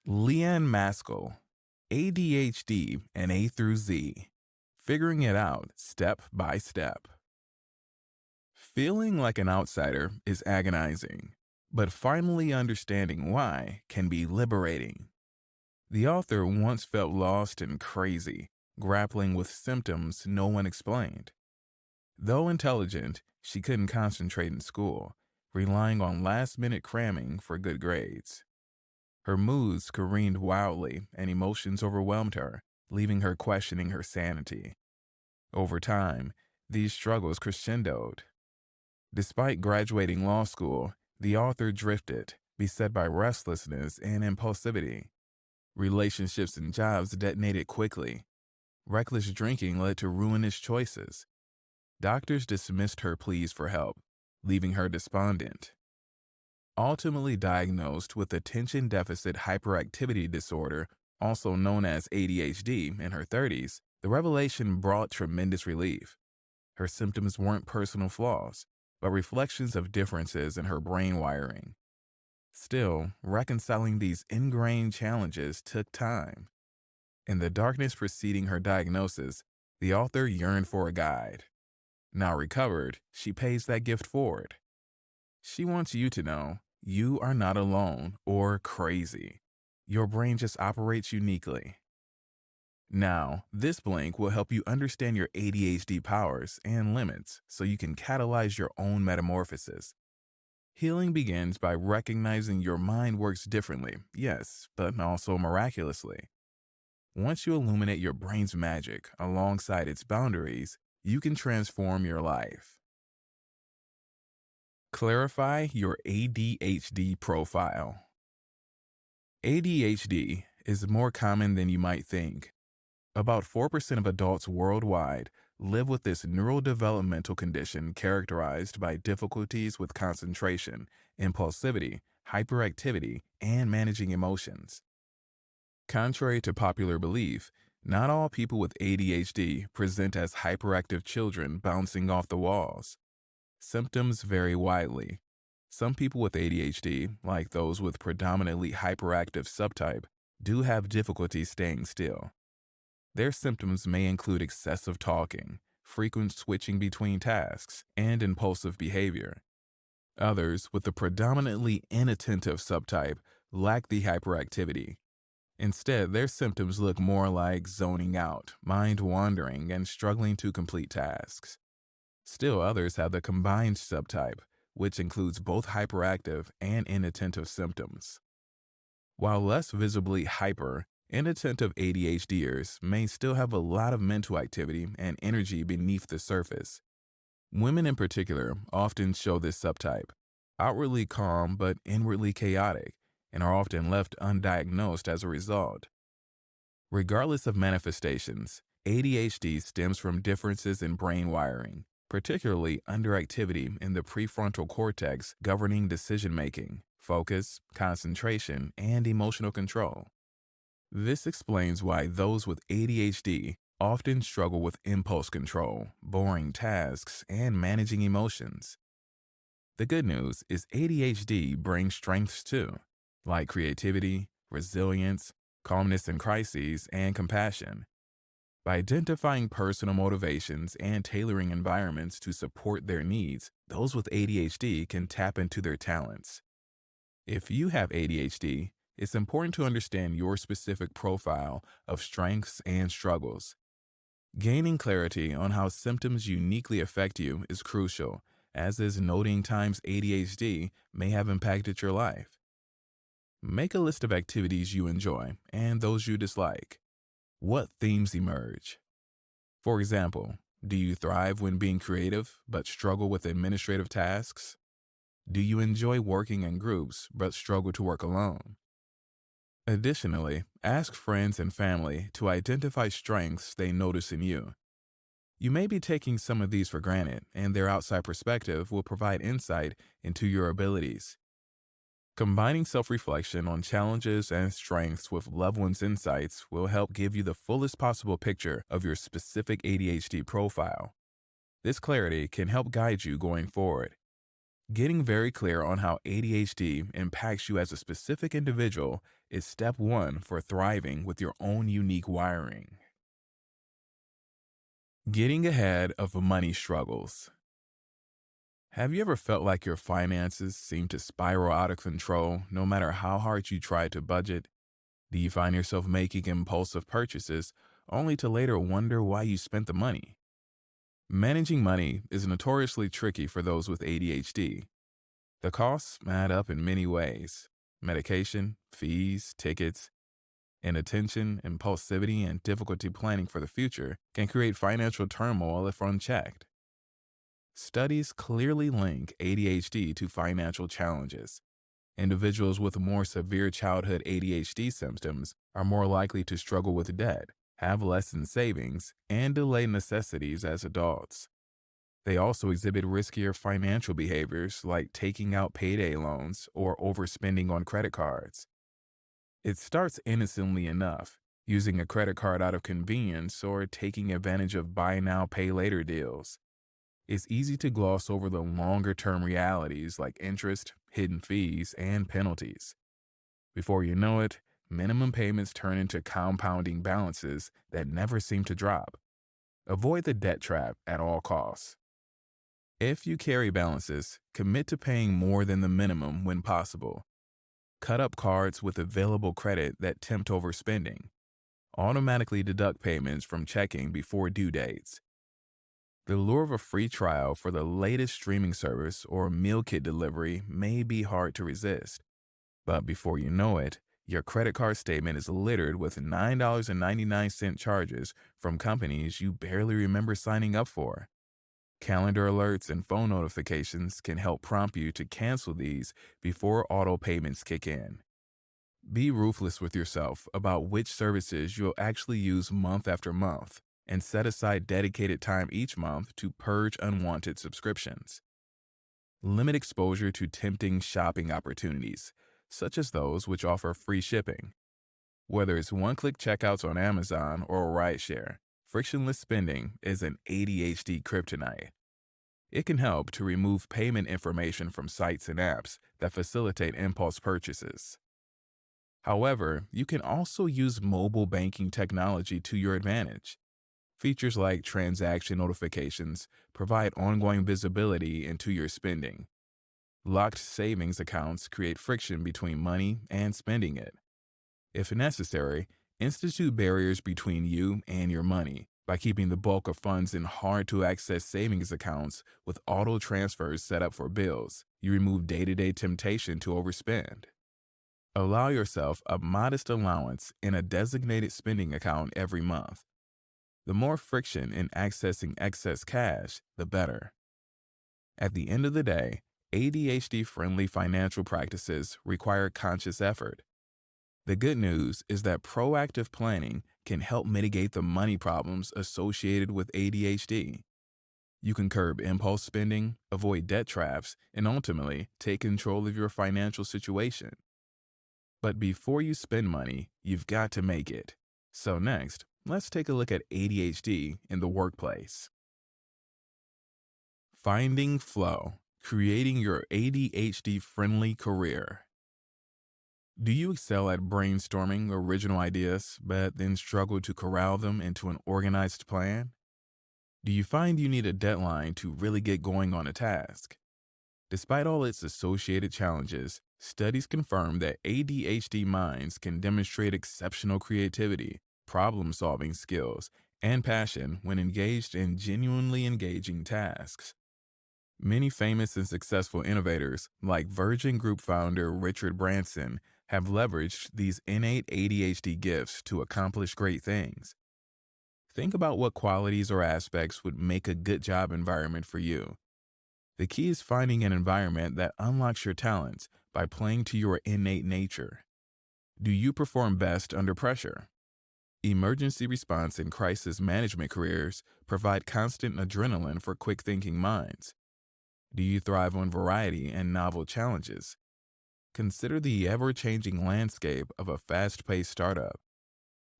Leanne Maskell, ADHD and A through Z, figuring it out step by step. Feeling like an outsider is agonizing, but finally understanding why can be liberating. The author once felt lost and crazy, grappling with symptoms no one explained. Though intelligent, she couldn't concentrate in school, relying on last-minute cramming for good grades. Her moods careened wildly and emotions overwhelmed her, leaving her questioning her sanity. Over time, these struggles crescendoed. Despite graduating law school, the author drifted, beset by restlessness and impulsivity. Relationships and jobs detonated quickly. Reckless drinking led to ruinous choices. Doctors dismissed her pleas for help, leaving her despondent. Ultimately diagnosed with attention deficit hyperactivity disorder, also known as ADHD, in her 30s, the revelation brought tremendous relief. Her symptoms weren't personal flaws, but reflections of differences in her brain wiring. Still, reconciling these ingrained challenges took time. In the darkness preceding her diagnosis, the author yearned for a guide. Now recovered, she pays that gift forward. She wants you to know you are not alone or crazy. Your brain just operates uniquely. Now, this blank will help you understand your ADHD powers and limits so you can catalyze your own metamorphosis. Healing begins by recognizing your mind works differently, yes, but also miraculously. Once you illuminate your brain's magic alongside its boundaries, you can transform your life. Clarify your ADHD profile. ADHD is more common than you might think. About 4% of adults worldwide live with this neurodevelopmental condition characterized by difficulties with concentration, impulsivity, hyperactivity, and managing emotions. Contrary to popular belief, not all people with ADHD present as hyperactive children bouncing off the walls. Symptoms vary widely. Some people with ADHD, like those with predominantly hyperactive subtype, do have difficulty staying still. Their symptoms may include excessive talking, frequent switching between tasks, and impulsive behavior. Others with the predominantly inattentive subtype lack the hyperactivity. Instead, their symptoms look more like zoning out, mind wandering, and struggling to complete tasks. Still others have the combined subtype, which includes both hyperactive and inattentive symptoms. While less visibly hyper, inattentive ADHDers may still have a lot of mental activity and energy beneath the surface. Women in particular often show this subtype, outwardly calm but inwardly chaotic, and are often left undiagnosed as a result. Regardless of manifestations, ADHD stems from differences in brain wiring, particularly underactivity in the prefrontal cortex governing decision-making, focus, concentration, and emotional control. This explains why those with ADHD often struggle with impulse control, boring tasks, and managing emotions. The good news is ADHD brings strengths too, like creativity, resilience, calmness in crises, and compassion. By identifying personal motivations and tailoring environments to support their needs, those with ADHD can tap into their talents. If you have ADHD, it's important to understand your specific profile of strengths and struggles. Gaining clarity on how symptoms uniquely affect you is crucial, as is noting times ADHD may have impacted your life. Make a list of activities you enjoy and those you dislike. What themes emerge? For example, do you thrive when being creative but struggle with administrative tasks? Do you enjoy working in groups but struggle to work alone? Additionally, ask friends and family to identify strengths they notice in you. You may be taking some of these for granted, and their outside perspective will provide insight into your abilities. Combining self-reflection on challenges and strengths with loved ones' insights will help give you the fullest possible picture of your specific ADHD profile. This clarity can help guide you going forward. Getting very clear on how ADHD impacts you as a specific individual is step one for thriving with your own unique wiring. Getting ahead of money struggles. Have you ever felt like your finances seem to spiral out of control no matter how hard you try to budget? Do you find yourself making impulsive purchases only to later wonder why you spent the money? Managing money is notoriously tricky for those with ADHD. The costs add up in many ways: medication, fees, tickets, inattention, impulsivity, and difficulty planning for the future can create financial turmoil if unchecked. Studies clearly link ADHD to financial challenges. Individuals with more severe childhood ADHD symptoms are more likely to struggle with debt, have less in savings, and delay necessities as adults. They also exhibit riskier financial behaviors like taking out payday loans or overspending on credit cards. It starts innocently enough, using a credit card out of convenience or taking advantage of buy now, pay later deals. It's easy to gloss over the longer term realities like interest, hidden fees, and penalties. Before you know it, minimum payments turn into compounding balances that never seem to drop. Avoid the debt trap at all costs. If you carry balances, commit to paying more than the minimum when possible. Cut up cards with available credit that tempt overspending. Automatically deduct payments from checking before due dates. The lure of a free trial for the latest streaming service or meal kit delivery may be hard to resist. But before you know it, your credit card statement is littered with $9.99 charges from companies you barely remember signing up for. Calendar alerts and phone notifications can help prompt you to cancel these before auto payments kick in. Be ruthless with yourself about which services you'll actually use month after month, and set aside dedicated time each month to purge unwanted subscriptions. Limit exposure to tempting shopping opportunities, such as those which offer free shipping. Whether it's one-click checkouts on Amazon or a rideshare, frictionless spending is an ADHD kryptonite. It can help to remove payment information from sites and apps that facilitate impulse purchases. However, you can also use mobile banking technology to your advantage. Features like transaction notifications provide ongoing visibility into your spending. Locked savings accounts create friction between money and spending it. If necessary, institute barriers between you and your money by keeping the bulk of funds in hard-to-access savings accounts with auto transfers set up for bills. You remove day-to-day temptation to overspend. Allow yourself a modest allowance in a designated spending account every month. The more friction in accessing excess cash, the better. At the end of the day, ADHD-friendly financial practices require conscious effort. The good news is that proactive planning can help mitigate the money problems associated with ADHD. You can curb impulse spending, avoid debt traps, and ultimately take control of your financial situation. But before you spend money, you've got to make it. So next, let's take a look at ADHD in the workplace. Finding flow, creating your ADHD-friendly career. Do you excel at brainstorming original ideas, but then struggle to corral them into an organized plan? Do you find you need a deadline to really get going on a task? Despite all its associated challenges, studies confirm that ADHD minds can demonstrate exceptional creativity, problem-solving skills, and passion when engaged in genuinely engaging tasks. Many famous and successful innovators, like Virgin Group founder Richard Branson, have leveraged these innate ADHD gifts to accomplish great things. Think about what qualities or aspects would make a good job environment for you. The key is finding an environment that unlocks your talents by playing to your innate nature. Do you perform best under pressure? Emergency response and crisis management careers provide constant adrenaline for quick-thinking minds. Do you thrive on variety and novel challenges? Consider the ever-changing landscape of a fast-paced startup.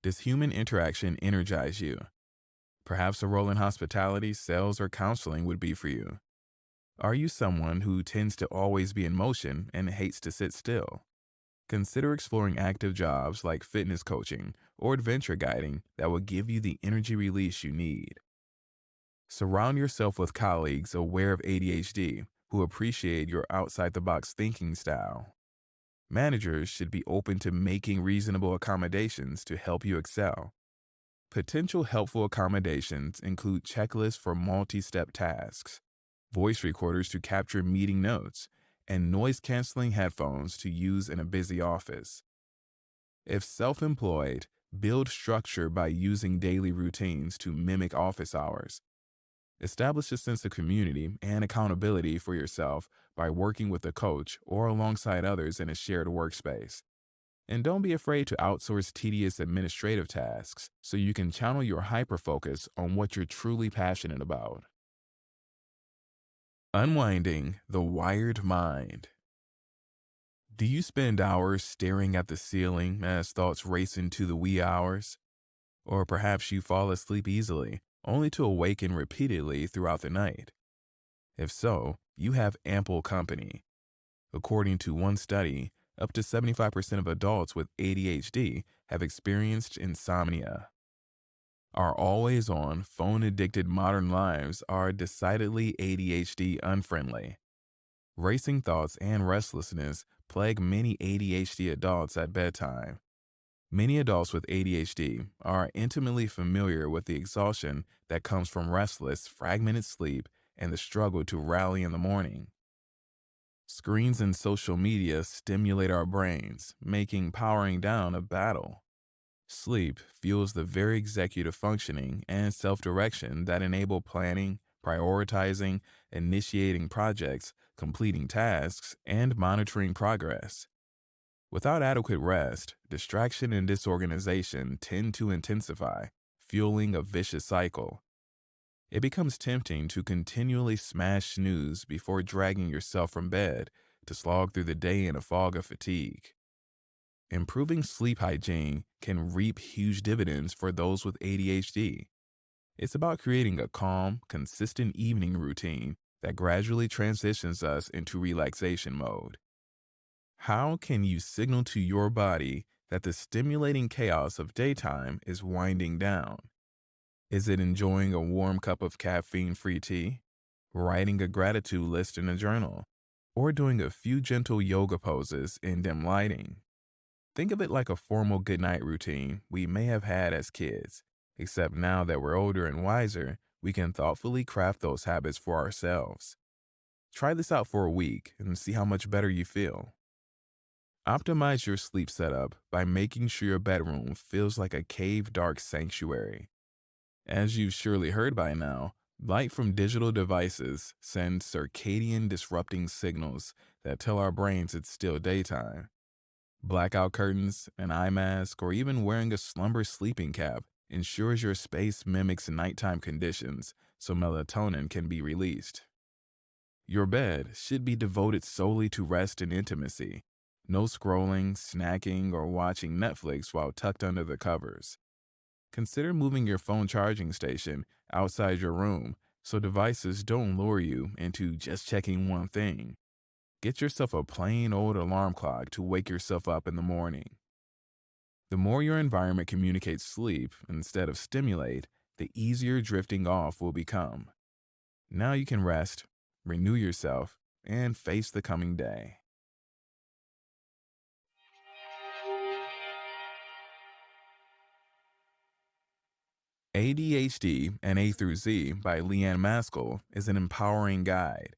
Does human interaction energize you? Perhaps a role in hospitality, sales, or counseling would be for you. Are you someone who tends to always be in motion and hates to sit still? Consider exploring active jobs like fitness coaching or adventure guiding that will give you the energy release you need. Surround yourself with colleagues aware of ADHD who appreciate your outside the box thinking style. Managers should be open to making reasonable accommodations to help you excel. Potential helpful accommodations include checklists for multi step tasks, voice recorders to capture meeting notes, and noise canceling headphones to use in a busy office. If self employed, build structure by using daily routines to mimic office hours. Establish a sense of community and accountability for yourself by working with a coach or alongside others in a shared workspace. And don't be afraid to outsource tedious administrative tasks so you can channel your hyperfocus on what you're truly passionate about. Unwinding the wired mind. Do you spend hours staring at the ceiling as thoughts race into the wee hours? Or perhaps you fall asleep easily, only to awaken repeatedly throughout the night? If so, you have ample company. According to one study, up to 75% of adults with ADHD have experienced insomnia. Our always on, phone addicted modern lives are decidedly ADHD unfriendly. Racing thoughts and restlessness plague many ADHD adults at bedtime. Many adults with ADHD are intimately familiar with the exhaustion that comes from restless, fragmented sleep and the struggle to rally in the morning. Screens and social media stimulate our brains, making powering down a battle. Sleep fuels the very executive functioning and self direction that enable planning, prioritizing, initiating projects, completing tasks, and monitoring progress. Without adequate rest, distraction and disorganization tend to intensify, fueling a vicious cycle. It becomes tempting to continually smash snooze before dragging yourself from bed to slog through the day in a fog of fatigue. Improving sleep hygiene can reap huge dividends for those with ADHD. It's about creating a calm, consistent evening routine that gradually transitions us into relaxation mode. How can you signal to your body that the stimulating chaos of daytime is winding down? Is it enjoying a warm cup of caffeine-free tea, writing a gratitude list in a journal, or doing a few gentle yoga poses in dim lighting? Think of it like a formal goodnight routine we may have had as kids, except now that we're older and wiser, we can thoughtfully craft those habits for ourselves. Try this out for a week and see how much better you feel. Optimize your sleep setup by making sure your bedroom feels like a cave-dark sanctuary. As you've surely heard by now, light from digital devices sends circadian disrupting signals that tell our brains it's still daytime. Blackout curtains, an eye mask, or even wearing a slumber sleeping cap ensures your space mimics nighttime conditions so melatonin can be released. Your bed should be devoted solely to rest and intimacy. No scrolling, snacking, or watching Netflix while tucked under the covers. Consider moving your phone charging station outside your room so devices don't lure you into just checking one thing. Get yourself a plain old alarm clock to wake yourself up in the morning. The more your environment communicates sleep instead of stimulate, the easier drifting off will become. Now you can rest, renew yourself, and face the coming day. ADHD and A through Z by Leanne Maskell is an empowering guide.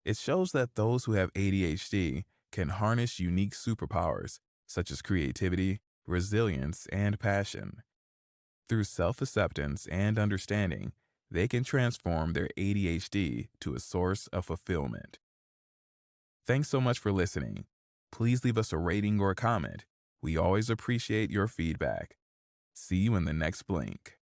It shows that those who have ADHD can harness unique superpowers such as creativity, resilience, and passion. Through self acceptance and understanding, they can transform their ADHD to a source of fulfillment. Thanks so much for listening. Please leave us a rating or a comment. We always appreciate your feedback. See you in the next blink.